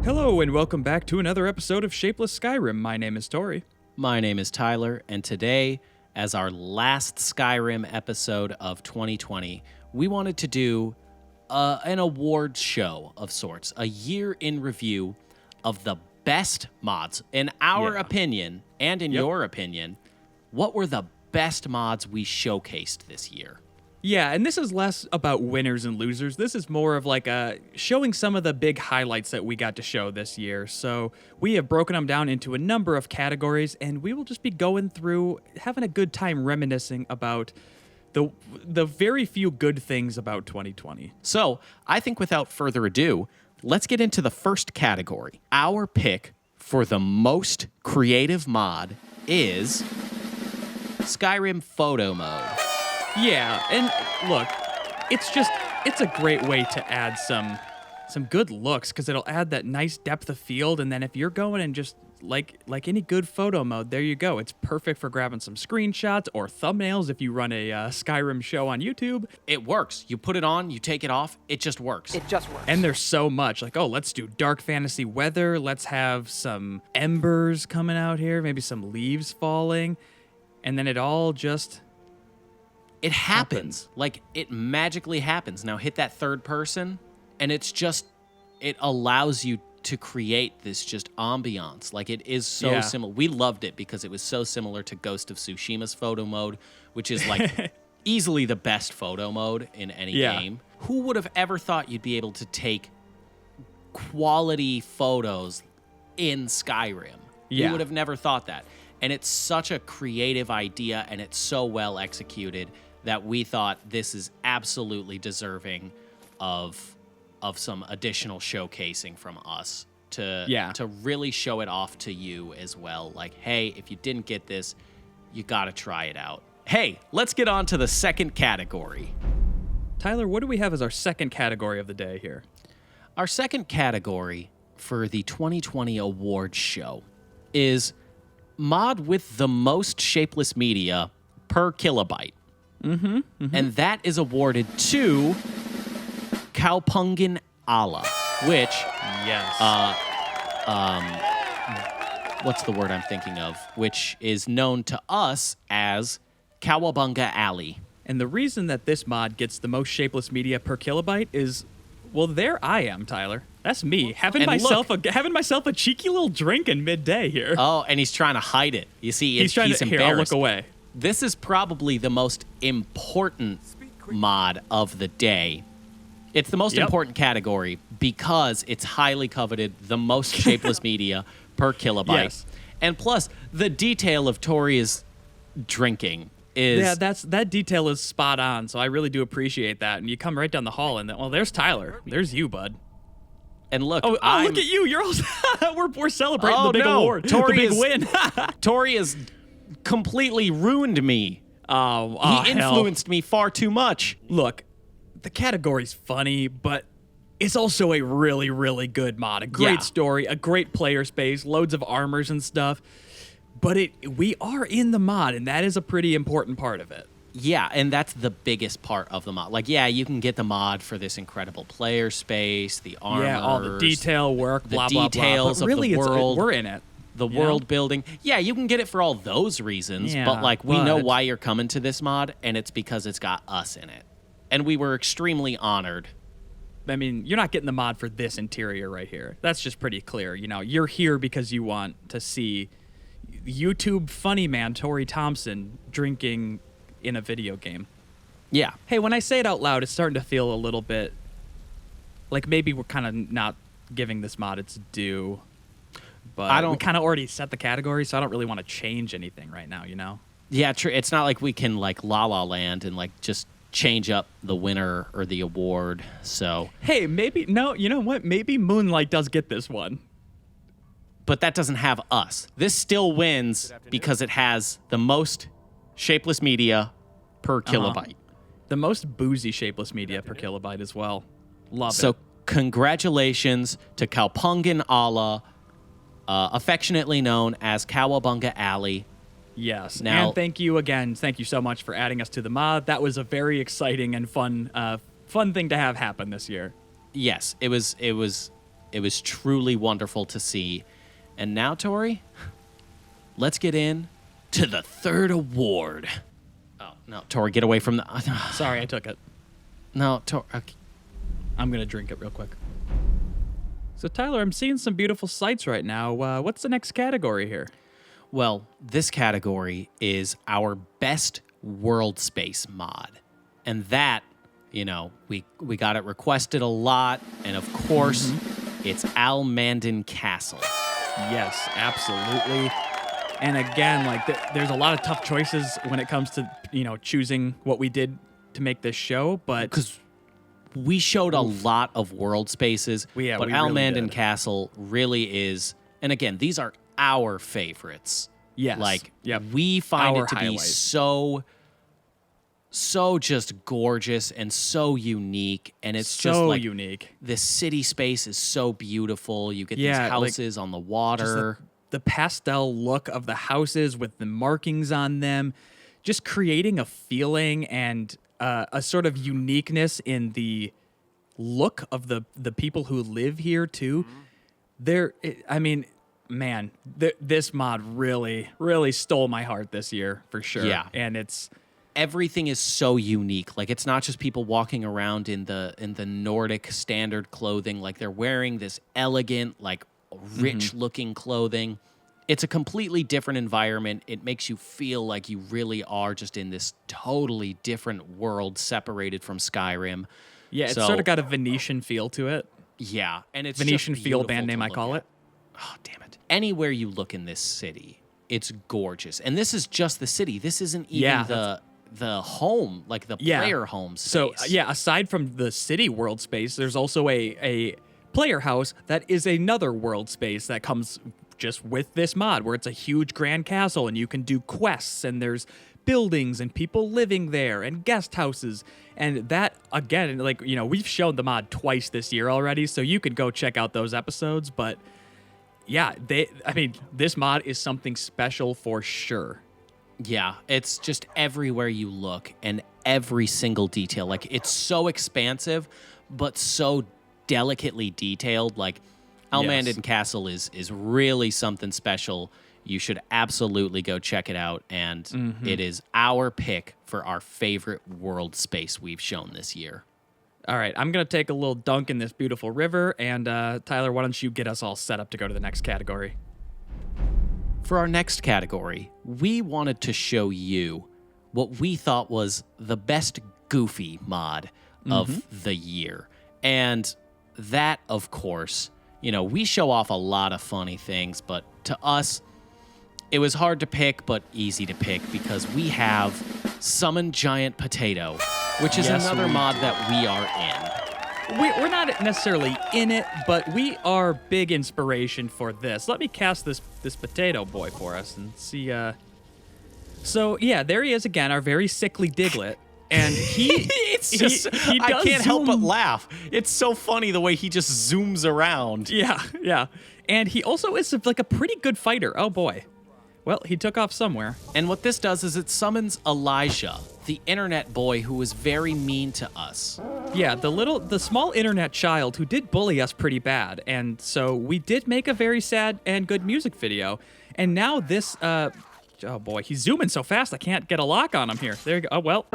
Hello and welcome back to another episode of Shapeless Skyrim. My name is Tori. My name is Tyler, and today, as our last Skyrim episode of 2020, we wanted to do an awards show of sorts, a year in review of the best mods. In our opinion, and in your opinion, what were the best mods we showcased this year? Yeah, and this is less about winners and losers. This is more of like showing some of the big highlights that we got to show this year. So we have broken them down into a number of categories, and we will just be going through, having a good time reminiscing about the very few good things about 2020. So I think without further ado, let's get into the first category. Our pick for the most creative mod is Skyrim Photo Mode. Yeah, and look, it's a great way to add some good looks because it'll add that nice depth of field, and then if you're going and just like any good photo mode, there you go. It's perfect for grabbing some screenshots or thumbnails if you run a Skyrim show on YouTube. It works. You put it on, you take it off, it just works. It just works. And there's so much. Like, oh, let's do dark fantasy weather. Let's have some embers coming out here, maybe some leaves falling, and then it all just... It happens. Like, it magically happens. Now hit that third person, and it allows you to create this just ambiance. Like, it is so similar. We loved it because it was so similar to Ghost of Tsushima's photo mode, which is like easily the best photo mode in any game. Who would have ever thought you'd be able to take quality photos in Skyrim? Yeah. You would have never thought that. And it's such a creative idea, and it's so well executed that we thought this is absolutely deserving of some additional showcasing from us to really show it off to you as well. Like, hey, if you didn't get this, you got to try it out. Hey, let's get on to the second category. Tyler, what do we have as our second category of the day here? Our second category for the 2020 awards show is mod with the most shapeless media per kilobyte. And that is awarded to Kaupungin Ala, which, what's the word I'm thinking of? Which is known to us as Cowabunga Alley. And the reason that this mod gets the most shapeless media per kilobyte is, well, there I am, Tyler. That's me, having myself a cheeky little drink in midday here. Oh, and he's trying to hide it. You see, he's embarrassed. Here, I'll look away. This is probably the most important mod of the day. It's the most important category because it's highly coveted, the most shapeless media per kilobyte. Yes. And plus, the detail of Tori's drinking is... Yeah, that detail is spot on, so I really do appreciate that. And you come right down the hall, and well, there's Tyler. There's you, bud. And look, look at you! You're all we're celebrating the big award, the big win. Tori has completely ruined me. He influenced me far too much. Look, the category's funny, but it's also a really, really good mod. A great story, a great player space, loads of armors and stuff. But we are in the mod, and that is a pretty important part of it. Yeah, and that's the biggest part of the mod. Like, yeah, you can get the mod for this incredible player space, the armors, all the detail work, blah, blah, blah. Details of the world. We're in it. The world building. Yeah, you can get it for all those reasons, but like we know why you're coming to this mod, and it's because it's got us in it. And we were extremely honored. I mean, you're not getting the mod for this interior right here. That's just pretty clear. You know, you're here because you want to see YouTube funny man Tori Thompson drinking in a video game. Yeah. Hey, when I say it out loud, it's starting to feel a little bit like maybe we're kind of not giving this mod its due. But we kind of already set the category, so I don't really want to change anything right now, you know? Yeah, true. It's not like we can like La La Land and like just change up the winner or the award. So hey, maybe you know what? Maybe Moonlight does get this one. But that doesn't have us. This still wins because it has the most shapeless media per kilobyte. The most boozy shapeless media per kilobyte as well. Love it. So congratulations to Kaupungin Ala, affectionately known as Cowabunga Alley. Yes. Now, and thank you again. Thank you so much for adding us to the mod. That was a very exciting and fun thing to have happen this year. Yes, it was It was truly wonderful to see. And now, Tori, let's get in to the third award. Oh, no, Tori, get away from the... Sorry, I took it. No, Tori... Okay. I'm going to drink it real quick. So, Tyler, I'm seeing some beautiful sights right now. What's the next category here? Well, this category is our best world space mod. And that, you know, we got it requested a lot. And of course, it's Al Mandan Castle. Yes, absolutely. And again, like there's a lot of tough choices when it comes to, you know, choosing what we did to make this show, but because we showed a lot of world spaces, but Al really Mandan did. Castle really is, and again, these are our favorites. Yes. Like, Yep. we find Our it to be highlight. so just gorgeous and so unique, and it's so just like unique. the city space is so beautiful. You get these Yeah, like, houses on the water. Just the pastel look of the houses with the markings on them, just creating a feeling and a sort of uniqueness in the look of the people who live here too. I mean, man, this mod really stole my heart this year for sure. Yeah. And it's Everything is so unique. Like, it's not just people walking around in the Nordic standard clothing. Like, they're wearing this elegant, like rich looking clothing. It's a completely different environment. It makes you feel like you really are just in this totally different world separated from Skyrim. yeah, it's So- sort of got a Venetian feel to it. Yeah, and it's Venetian just feel beautiful band to name I look call at. it. Oh, damn it. Anywhere you look in this city, it's gorgeous. And this is just the city. This isn't even Yeah, the home, like the Yeah. player home space. So aside from the city world space, there's also a player house that is another world space that comes just with this mod, where it's a huge grand castle and you can do quests and there's buildings and people living there and guest houses. And that, again, like, you know, we've shown the mod twice this year already, so you could go check out those episodes. But yeah, this mod is something special for sure. Yeah, it's just everywhere you look and every single detail. Like, it's so expansive, but so delicately detailed. Like, Al Yes. Mandan Castle is really something special. You should absolutely go check it out. And it is our pick for our favorite world space we've shown this year. All right, I'm going to take a little dunk in this beautiful river. And Tyler, why don't you get us all set up to go to the next category? For our next category, we wanted to show you what we thought was the best Goofy mod of the year. And that, of course, you know, we show off a lot of funny things, but to us, it was hard to pick, but easy to pick because we have Summon Giant Potato, which is Yes, another we mod do. that we are in. We're not necessarily in it, but we are big inspiration for this. Let me cast this potato boy for us and see. So yeah, there he is again, our very sickly Diglett, and he I can't help but zoom. laugh. It's so funny the way he just zooms around. Yeah, and he also is like a pretty good fighter. Oh boy, well he took off somewhere. And what this does is it summons Elijah, the internet boy who was very mean to us. Yeah, the small internet child who did bully us pretty bad, and so we did make a very sad and good music video. And now this, oh boy, he's zooming so fast I can't get a lock on him here. There you go. Oh well.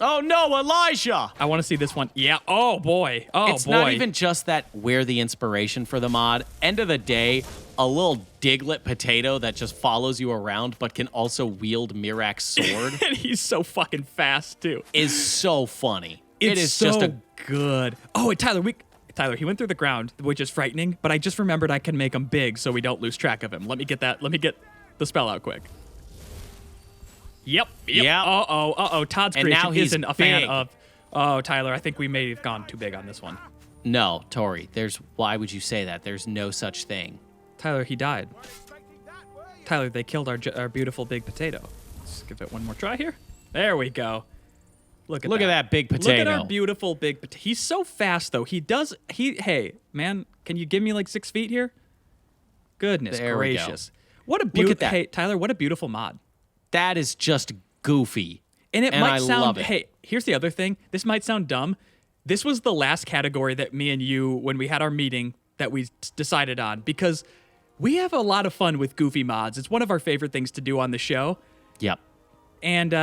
Oh no, Elijah! I want to see this one. Yeah. Oh boy. Oh It's boy. not even just that we're the inspiration for the mod. End of the day, a little Diglett potato that just follows you around but can also wield Mirak's sword And he's so fucking fast too. is so funny. It's it is so just a good. Oh, and Tyler, he went through the ground, which is frightening. But I just remembered I can make him big so we don't lose track of him. Let me get the spell out quick. Yep. Yep. Uh-oh. Todd's And creation now he's isn't a fan big. of... Oh, Tyler, I think we may have gone too big on this one. No, Tori, why would you say that? There's no such thing. Tyler, he died. Tyler, they killed our beautiful big potato. Let's give it one more try here. There we go. Look at that big Look at our potato. beautiful big potato. He's so fast, though. Hey, man, can you give me like 6 feet here? Goodness There we go. gracious. What a Look at beautiful... that. Hey, Tyler, what a beautiful mod. That is just goofy. And it might I sound, love it. hey, here's the other thing. This might sound dumb. This was the last category that me and you, when we had our meeting, that we decided on, because we have a lot of fun with goofy mods. It's one of our favorite things to do on the show. Yep. And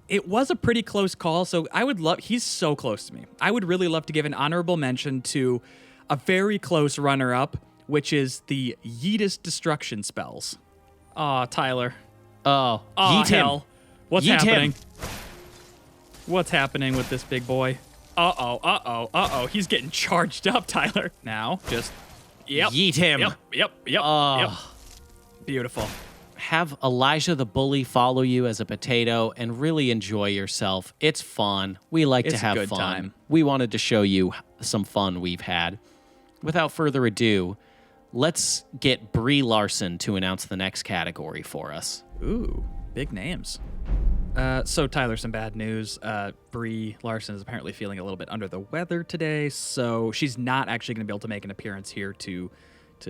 it was a pretty close call, so I would love, he's so close to me. I would really love to give an honorable mention to a very close runner-up, which is the Yeetus Destruction spells. Aw, Tyler. Oh, Aw, yeet him. hell. What's Yeet happening? him. What's happening with this big boy? Uh-oh. He's getting charged up, Tyler. Now, just, yep. Yeet him. Yep. Beautiful. Have Elijah the Bully follow you as a potato and really enjoy yourself. It's fun. We like to It's a have good fun. time. We wanted to show you some fun we've had. Without further ado, let's get Brie Larson to announce the next category for us. Ooh, big names. So Tyler, some bad news. Brie Larson is apparently feeling a little bit under the weather today, so she's not actually going to be able to make an appearance here to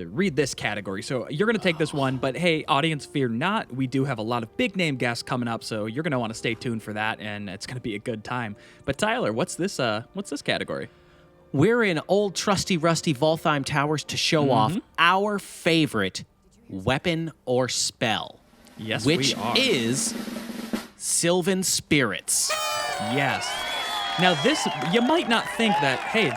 read this category. So you're going to take this one, but hey, audience, fear not. We do have a lot of big name guests coming up, so you're going to want to stay tuned for that, and it's going to be a good time. But Tyler, what's this category? We're in old trusty rusty Voltheim Towers to show off our favorite weapon or spell. Yes, which we are. is Sylvan Spirits. Yes. Now this, you might not think that, hey,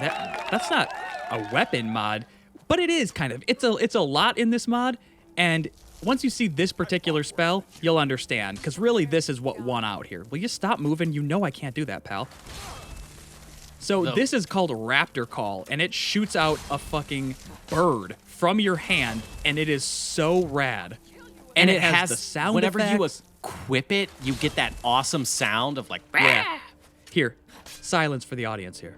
that's not a weapon mod, but it is kind of. It's a lot in this mod, and once you see this particular spell, you'll understand, because really this is what won out here. Will you stop moving? You know I can't do that, pal. So No. this is called Raptor Call, and it shoots out a fucking bird from your hand, and it is so rad. And it has the sound whenever effects. you equip it, you get that awesome sound of like, Yeah. Here, silence for the audience here.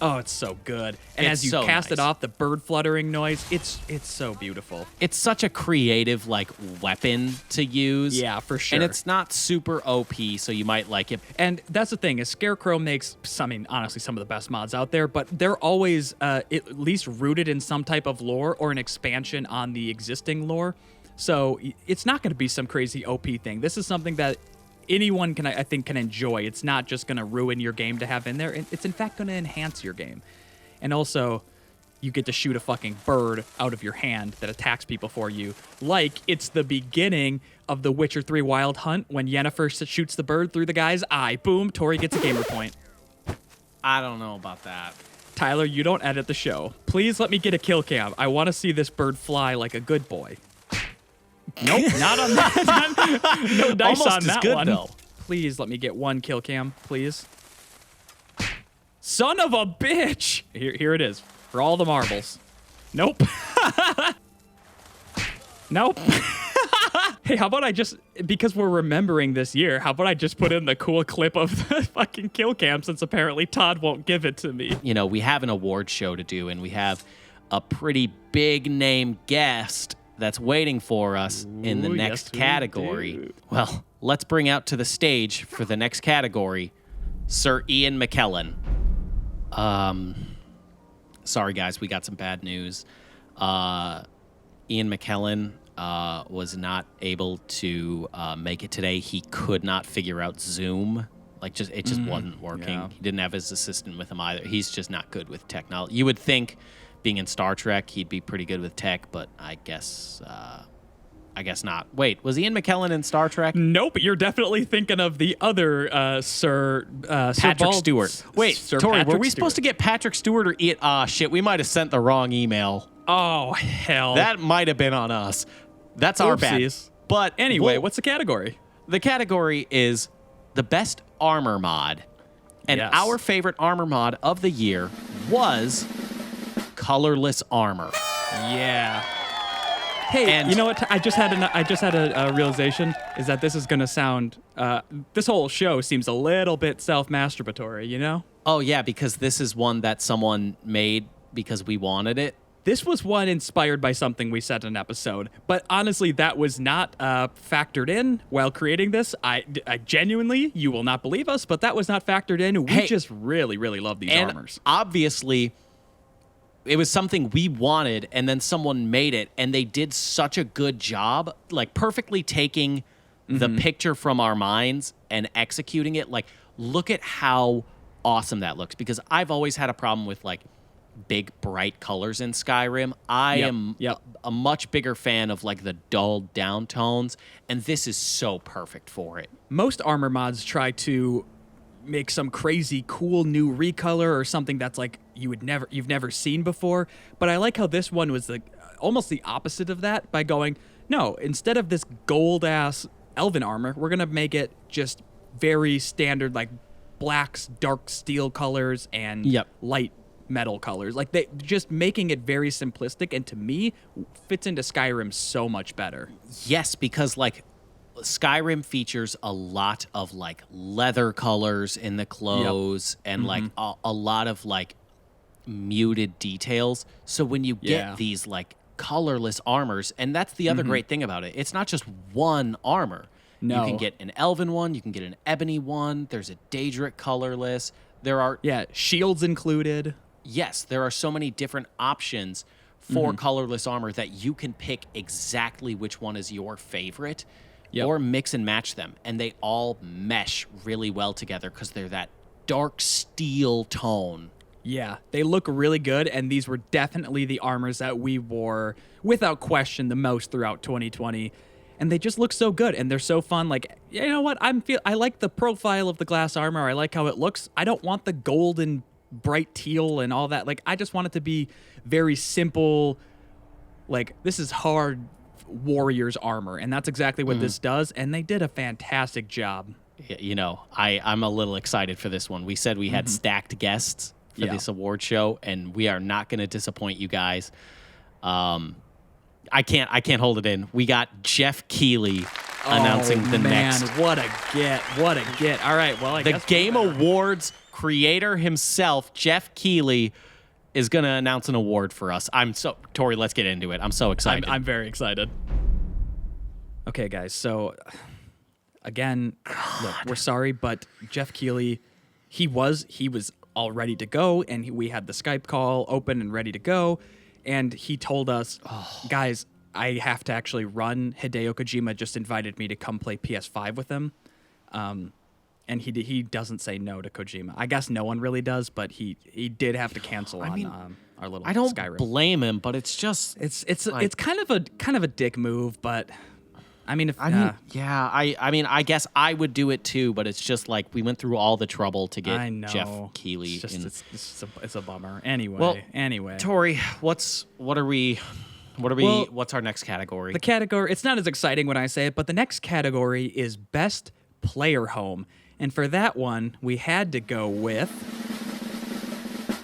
Oh, it's so good. And It's as you so cast it nice. off, the bird fluttering noise, it's so beautiful. It's such a creative like weapon to use. Yeah, for sure. And it's not super OP, so you might like it. And that's the thing, is Scarecrow makes, honestly, some of the best mods out there, but they're always at least rooted in some type of lore or an expansion on the existing lore. So it's not going to be some crazy OP thing. This is something that anyone can enjoy. It's not just going to ruin your game to have in there. It's in fact going to enhance your game. And also, you get to shoot a fucking bird out of your hand that attacks people for you. Like it's the beginning of the Witcher 3 Wild Hunt when Yennefer shoots the bird through the guy's eye. Boom, Tori gets a gamer point. I don't know about that. Tyler, you don't edit the show. Please let me get a kill cam. I want to see this bird fly like a good boy. Nope, not on that. No dice Almost on as that good, one. though. Please let me get one kill cam, please. Son of a bitch! Here it is. For all the marbles. Nope. Nope. Hey, how about I just, because we're remembering this year, how about I just put in the cool clip of the fucking kill cam, since apparently Todd won't give it to me. You know, we have an award show to do, and we have a pretty big name guest that's waiting for us in the Ooh, next yes, we category. do. Well, let's bring out to the stage for the next category, Sir Ian McKellen. Sorry guys, we got some bad news. Ian McKellen was not able to make it today. He could not figure out Zoom. Like, it just wasn't working. yeah. He didn't have his assistant with him either. He's just not good with technology. You would think, being in Star Trek, he'd be pretty good with tech, but I guess not. Wait, was Ian McKellen in Star Trek? Nope, you're definitely thinking of the other Sir Patrick Stewart. Wait, Sir Tori, were Patrick we supposed to get Patrick Stewart or Ian? Shit, we might have sent the wrong email. Oh, hell. That might have been on us. That's our bad. Oopsies. But Anyway, what's the category? the category is the best armor mod. And Yes. our favorite armor mod of the year was colorless armor. Yeah. Hey, And- you know what? I just had a realization is that this is gonna sound. This whole show seems a little bit self-masturbatory. You know, Oh yeah, because this is one that someone made because we wanted it. this was one inspired by something we said in an episode, but honestly, that was not factored in while creating this. I genuinely, you will not believe us, but that was not factored in. We Hey. just really, really love these And armors. obviously, it was something we wanted, and then someone made it, and they did such a good job, like perfectly taking the picture from our minds and executing it. Like, look at how awesome that looks, because I've always had a problem with like big bright colors in Skyrim. I am a much bigger fan of like the dulled down tones, and this is so perfect for it. Most armor mods try to make some crazy cool new recolor or something that's like you've never seen before, but I like how this one was like almost the opposite of that by going, no, instead of this gold ass elven armor, we're going to make it just very standard, like blacks, dark steel colors, and light metal colors. Like, they just making it very simplistic, and to me fits into Skyrim so much better. Yes, because like Skyrim features a lot of like leather colors in the clothes and like a lot of like muted details. So when you get these like colorless armors, and that's the other great thing about it, it's not just one armor. No. You can get an elven one, you can get an ebony one, there's a Daedric colorless. There are shields included. Yes, there are so many different options for colorless armor that you can pick exactly which one is your favorite or mix and match them. And they all mesh really well together because they're that dark steel tone. Yeah, they look really good, and these were definitely the armors that we wore, without question, the most throughout 2020. And they just look so good, and they're so fun. Like, you know what? I like the profile of the glass armor. I like how it looks. I don't want the gold and bright teal and all that. Like, I just want it to be very simple. Like, this is hard warrior's armor, and that's exactly what this does. And they did a fantastic job. You know, I'm a little excited for this one. We said we had stacked guests for this award show, and we are not going to disappoint you guys. I can't hold it in. We got Jeff Keighley announcing the next. What a get. All right, well, I guess the Game Awards creator himself, Jeff Keighley, is going to announce an award for us. Tori, let's get into it. I'm so excited. I'm very excited. Okay, guys, so again, look, we're sorry, but Jeff Keighley, he was all ready to go, and we had the Skype call open and ready to go. And he told us, guys, I have to actually run. Hideo Kojima just invited me to come play PS5 with him. And he doesn't say no to Kojima. I guess no one really does, but he did have to cancel on our little Skyrim. I don't blame him, but it's just it's kind of a dick move, but I mean, I guess I would do it too, but it's just like we went through all the trouble to get Jeff Keighley. It's a bummer. Anyway, Tori, what's our next category? The category, it's not as exciting when I say it, but the next category is Best Player Home. And for that one, we had to go with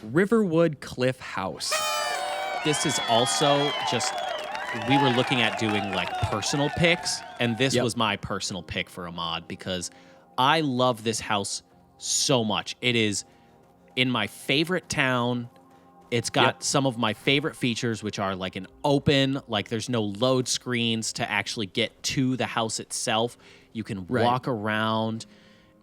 Riverwood Cliff House. This is also just, we were looking at doing like personal picks, and this was my personal pick for a mod because I love this house so much. It is in my favorite town. It's got some of my favorite features, which are like an open, like there's no load screens to actually get to the house itself. You can walk around,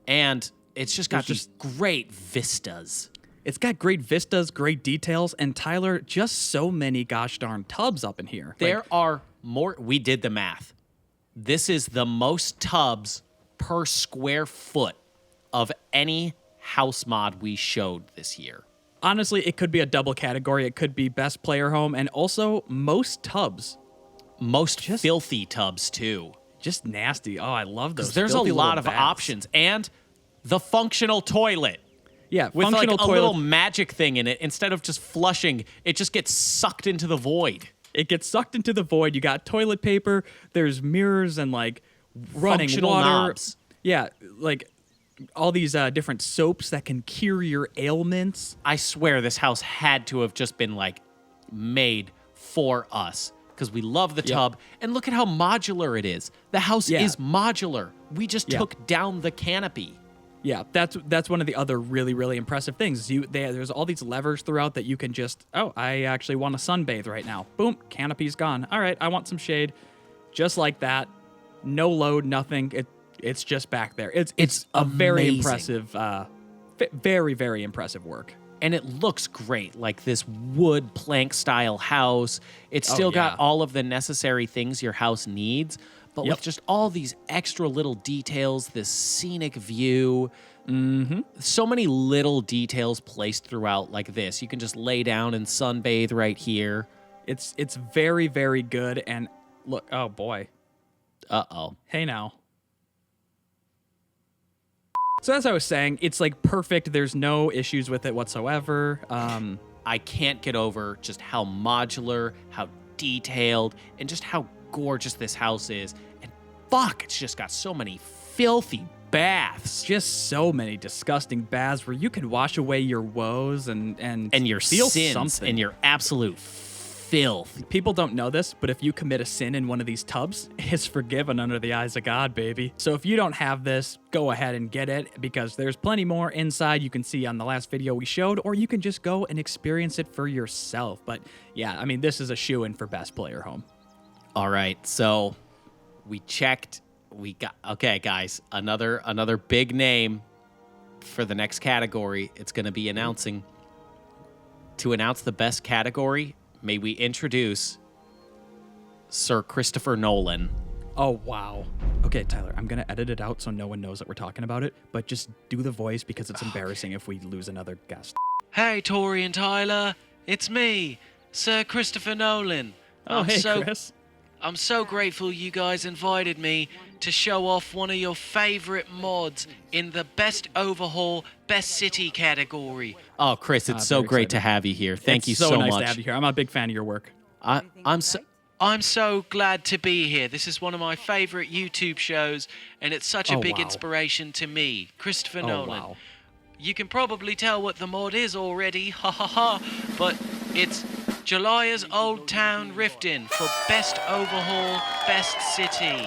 and it's just got these great vistas. It's got great vistas, great details, and Tyler, just so many gosh darn tubs up in here. There are more. We did the math. This is the most tubs per square foot of any house mod we showed this year. Honestly, it could be a double category. It could be Best Player Home and also most tubs. Most filthy tubs, too. Just nasty. Oh, I love those. There's a lot of options. And the functional toilet. Yeah, with like functional a little magic thing in it. Instead of just flushing, it just gets sucked into the void. It gets sucked into the void. You got toilet paper. There's mirrors and like running functional water. knobs. Yeah, like all these different soaps that can cure your ailments. I swear this house had to have just been like made for us because we love the tub. And look at how modular it is. The house is modular. We just took down the canopy. Yeah, that's one of the other really, really impressive things. There's all these levers throughout that you can just, I actually want to sunbathe right now. Boom, canopy's gone. All right, I want some shade. Just like that. No load, nothing. It's just back there. It's a very impressive, very, very impressive work. and it looks great, like this wood plank style house. It's still got all of the necessary things your house needs, but with just all these extra little details, this scenic view. So many little details placed throughout like this. You can just lay down and sunbathe right here. It's very, very good. And look, oh boy. Uh-oh. Hey now. So as I was saying, it's like perfect. There's no issues with it whatsoever. I can't get over just how modular, how detailed, and just how gorgeous this house is. And fuck, it's just got so many filthy baths. Just so many disgusting baths where you can wash away your woes and your feel sins something. and your absolute filth. People don't know this, but if you commit a sin in one of these tubs, it's forgiven under the eyes of God, baby. So if you don't have this, go ahead and get it, because there's plenty more inside you can see on the last video we showed, or you can just go and experience it for yourself. But yeah, I mean, this is a shoo-in for best player home. All right, so we checked. We got, okay, guys, another big name for the next category. It's going to be announcing. To announce the best category, may we introduce Sir Christopher Nolan. Oh, wow. Okay, Tyler, I'm going to edit it out so no one knows that we're talking about it, but just do the voice because it's embarrassing if we lose another guest. Hey, Tori and Tyler, it's me, Sir Christopher Nolan. Oh, hey, Chris. I'm so grateful you guys invited me to show off one of your favorite mods in the Best Overhaul, Best City category. Oh, Chris, it's so great to have you here. Thank you so much. It's so nice to have you here. I'm a big fan of your work. I'm so glad to be here. This is one of my favorite YouTube shows, and it's such a big inspiration to me, Christopher Nolan. Wow. You can probably tell what the mod is already, ha ha ha, but it's Jalaya's Old Town Riften for Best Overhaul, Best City.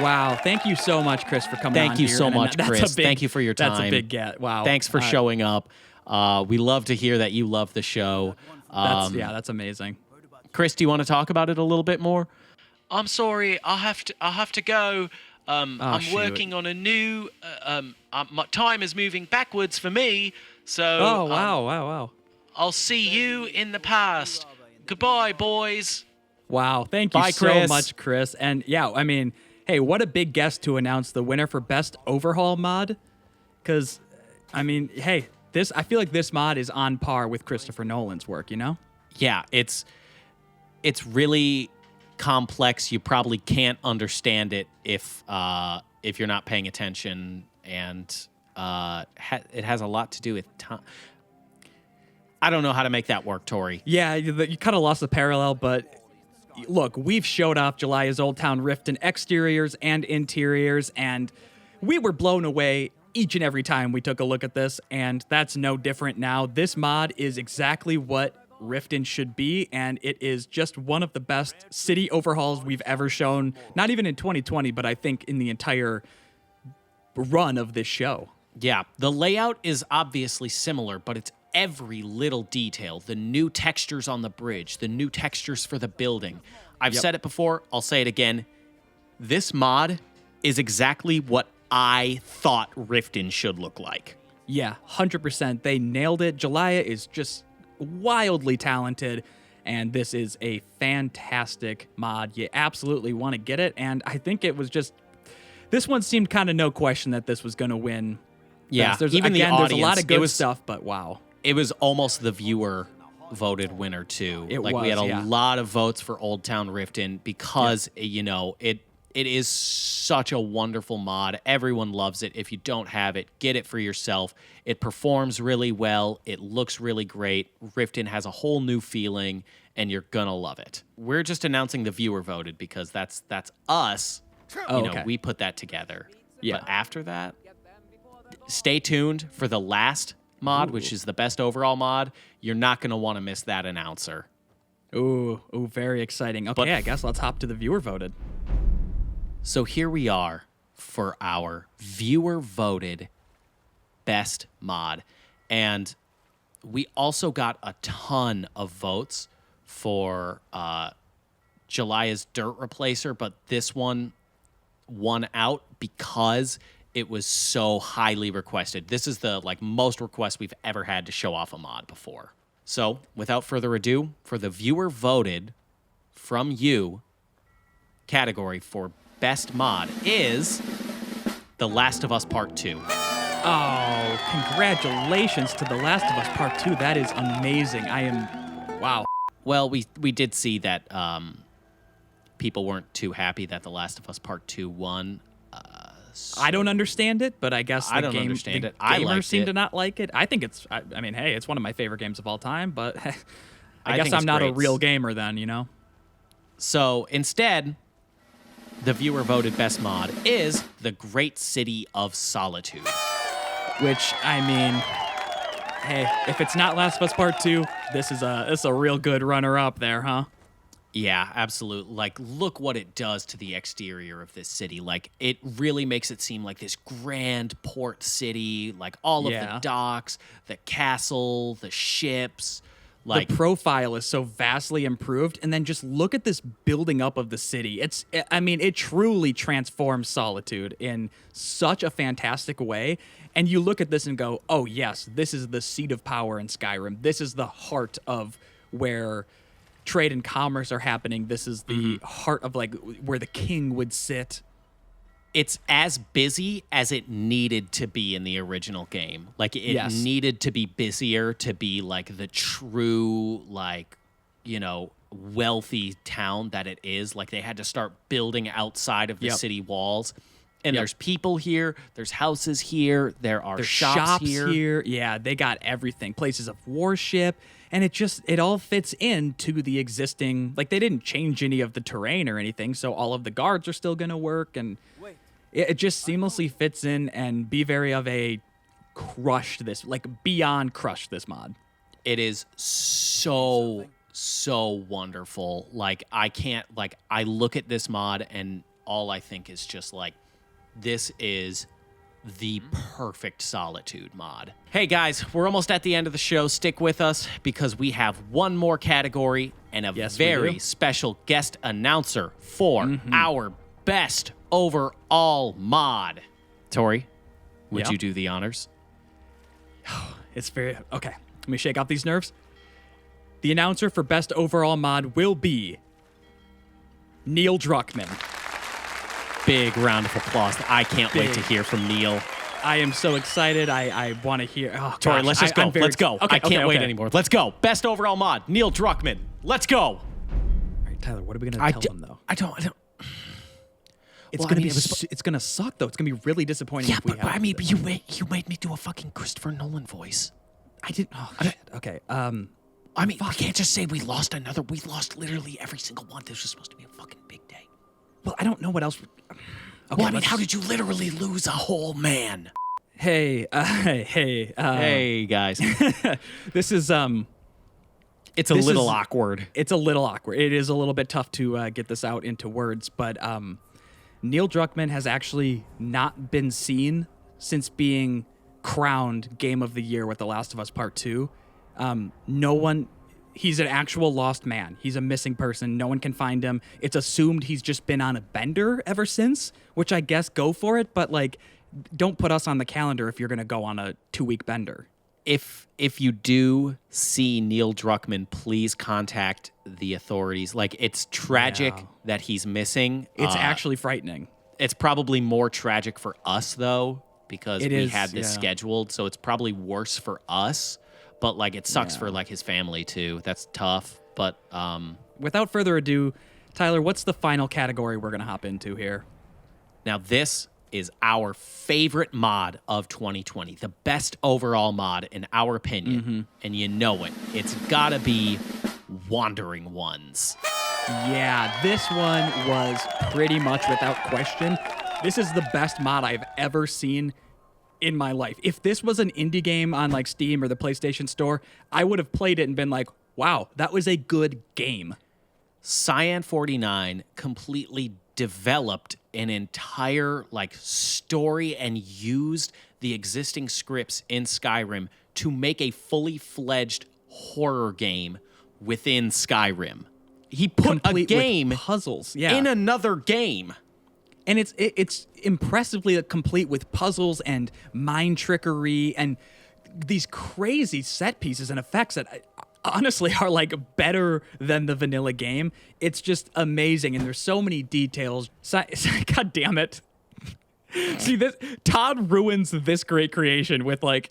Wow. Thank you so much, Chris, for coming on Thank you here. so much, That's Chris. a big, Thank you for your time. That's a big get. Wow. Thanks for showing up. We love to hear that you love the show. That's amazing. Chris, do you want to talk about it a little bit more? I'm sorry, I have to go. I'm shoot. working on a new. My time is moving backwards for me, so. Oh, wow. I'll see you in the past. Goodbye, boys. Wow. Thank you Bye, so Chris. much, Chris. And yeah, I mean, hey, what a big guest to announce the winner for Best Overhaul mod. Because, I mean, hey, I feel like this mod is on par with Christopher Nolan's work, you know? Yeah, it's really complex. You probably can't understand it if you're not paying attention, and it has a lot to do with time. I don't know how to make that work, Tori. Yeah, you kind of lost the parallel, but look, we've showed off Jalaya's Old Town Riften exteriors and interiors, and we were blown away each and every time we took a look at this, and that's no different now. This mod is exactly what Riften should be, and it is just one of the best city overhauls we've ever shown, not even in 2020, but I think in the entire run of this show. Yeah, the layout is obviously similar, but it's every little detail. The new textures on the bridge, the new textures for the building. I've said it before, I'll say it again. This mod is exactly what I thought Riften should look like. Yeah, 100%. They nailed it. Jalaya is just wildly talented, and this is a fantastic mod. You absolutely want to get it, and I think it was just... This one seemed kind of no question that this was going to win. Yeah, there's, even again, the audience. There's a lot of good stuff, but wow. It was almost the viewer voted winner too. We had a lot of votes for Old Town Riften because you know it is such a wonderful mod. Everyone loves it. If you don't have it, get it for yourself. It performs really well. It looks really great. Riften has a whole new feeling, and you're gonna love it. We're just announcing the viewer voted because that's us. You know, we put that together. Yeah. But after that, stay tuned for the last mod, which is the best overall mod. You're not going to want to miss that announcer. Ooh, very exciting. Okay, I guess let's hop to the viewer voted. So here we are for our viewer voted best mod. And we also got a ton of votes for Jalaya's Dirt Replacer, but this one won out because it was so highly requested. This is the most requests we've ever had to show off a mod before. So, without further ado, for the viewer voted from you category for best mod is The Last of Us Part 2. Oh, congratulations to The Last of Us Part 2. That is amazing. Wow. Well, we did see that people weren't too happy that The Last of Us Part 2 won. I don't understand it, but I guess I don't understand it. I gamers liked seem it. to not like it. I think I mean, hey, it's one of my favorite games of all time, but I guess think I'm it's not a great. real gamer then, you know? So instead, the viewer voted best mod is The Great City of Solitude. Which, I mean, hey, if it's not Last of Us Part 2, this is a real good runner-up there, huh? Yeah, absolutely. Look what it does to the exterior of this city. It really makes it seem like this grand port city, all of the docks, the castle, the ships. The profile is so vastly improved, and then just look at this building up of the city. It truly transforms Solitude in such a fantastic way. And you look at this and go, oh yes, this is the seat of power in Skyrim. This is the heart of where trade and commerce are happening. This is the heart of where the king would sit. It's as busy as it needed to be in the original game. It needed to be busier to be the true, wealthy town that it is. They had to start building outside of the city walls. And there's people here, there's houses here, there's shops here. Yeah, they got everything. Places of worship. And it all fits into the existing, they didn't change any of the terrain or anything, so all of the guards are still going to work, and it just seamlessly fits in, and Be Very of a beyond crushed this mod. It is so wonderful. I look at this mod, and all I think is just this is the perfect Solitude mod. Hey guys, we're almost at the end of the show. Stick with us because we have one more category and a very special guest announcer for our best overall mod. Tori, would you do the honors? It's very... Okay, let me shake off these nerves. The announcer for best overall mod will be Neil Druckmann. Big round of applause. I can't wait to hear from Neil. I am so excited. I want to hear... Oh, Tori, gosh, let's just go. Let's go. Okay, I can't wait anymore. Let's go. Best overall mod, Neil Druckmann. Let's go. All right, Tyler, what are we going to tell him, though? I don't... It's going to be... It's going to suck, though. It's going to be really disappointing if we have... but you made me do a fucking Christopher Nolan voice. I didn't... Oh, shit. Okay. We can't just say we lost another... We lost literally every single one. This was supposed to be a fucking big day. Well, I don't know what else... Okay, how did you literally lose a whole man? Hey, hey, guys. This is... It's a little awkward. It's a little awkward. It is a little bit tough to get this out into words, but Neil Druckmann has actually not been seen since being crowned Game of the Year with The Last of Us Part 2. He's an actual lost man. He's a missing person. No one can find him. It's assumed he's just been on a bender ever since, which I guess go for it, but don't put us on the calendar if you're going to go on a 2-week bender. If you do see Neil Druckmann, please contact the authorities. It's tragic that he's missing. It's actually frightening. It's probably more tragic for us, though, because we had this scheduled, so it's probably worse for us. But it sucks for his family too. That's tough. But without further ado, Tyler, what's the final category we're gonna hop into here? Now this is our favorite mod of 2020, the best overall mod in our opinion, and you know it. It's gotta be Wandering Ones. Yeah, this one was pretty much without question. This is the best mod I've ever seen in my life. If this was an indie game on Steam or the PlayStation Store, I would have played it and been like, wow, that was a good game. Cyan49 completely developed an entire story and used the existing scripts in Skyrim to make a fully fledged horror game within Skyrim. He put Complete a game with puzzles, yeah, in another game. and it's impressively complete with puzzles and mind trickery and these crazy set pieces and effects that honestly are like better than the vanilla game. It's just amazing, and there's so many details. God damn it. See, this Todd ruins this great creation with like,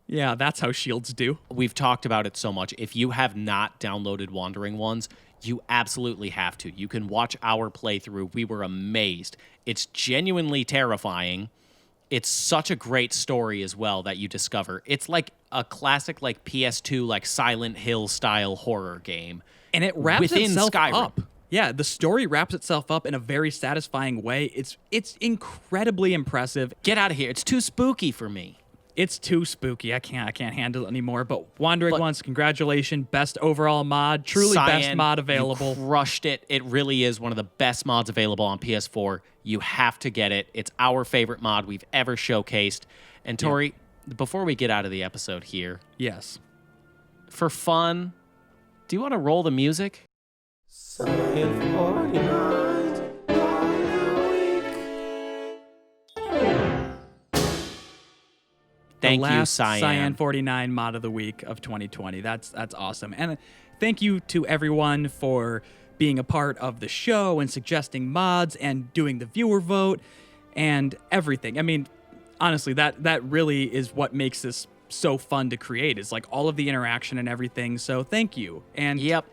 yeah, that's how shields do. We've talked about it so much. If you have not downloaded Wandering Ones, you absolutely have to. You can watch our playthrough. We were amazed. It's genuinely terrifying. It's such a great story as well that you discover. It's like a classic like PS2 like Silent Hill style horror game. And it wraps within itself Skyrim. up. Yeah, the story wraps itself up in a very satisfying way. It's incredibly impressive. Get out of here. It's too spooky for me. It's too spooky. I can't handle it anymore. But Wandering Ones, congratulations. Best overall mod. Truly Cyan, best mod available. You crushed it. It really is one of the best mods available on PS4. You have to get it. It's our favorite mod we've ever showcased. And Tori, before we get out of the episode here, Yes. for fun, do you want to roll the music? Thank the you, last Cyan. Cyan 49 mod of the week of 2020. That's awesome. And thank you to everyone for being a part of the show and suggesting mods and doing the viewer vote and everything. I mean, honestly, that really is what makes this so fun to create, is like all of the interaction and everything. So thank you. And Yep.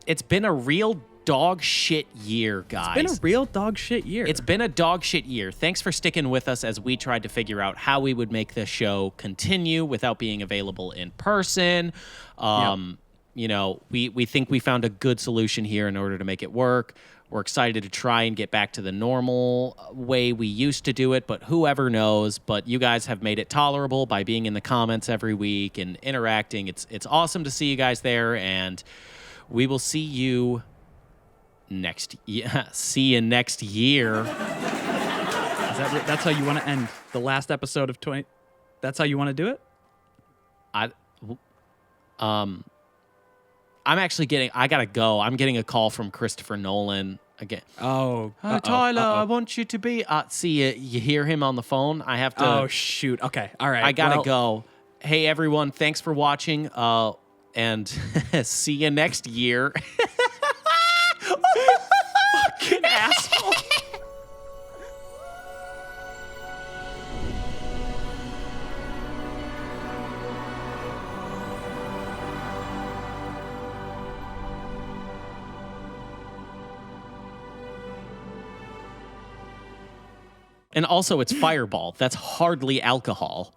It's been a real dog shit year, guys. it's been a real dog shit year. It's been a dog shit year. Thanks for sticking with us as we tried to figure out how we would make this show continue without being available in person. You know, we think we found a good solution here in order to make it work. We're excited to try and get back to the normal way we used to do it, but whoever knows. But you guys have made it tolerable by being in the comments every week and interacting. It's awesome to see you guys there, and we will see you next next year. That's how you want to end the last episode of 20. That's how you want to do it? I'm actually I gotta go. I'm getting a call from Christopher Nolan again. Oh, Tyler, I want you to be. See, you hear him on the phone. I have to. Oh, shoot. Okay. All right. I gotta Well, go. Hey, everyone. Thanks for watching. And see you next year. Fucking asshole. And also, it's Fireball. That's hardly alcohol.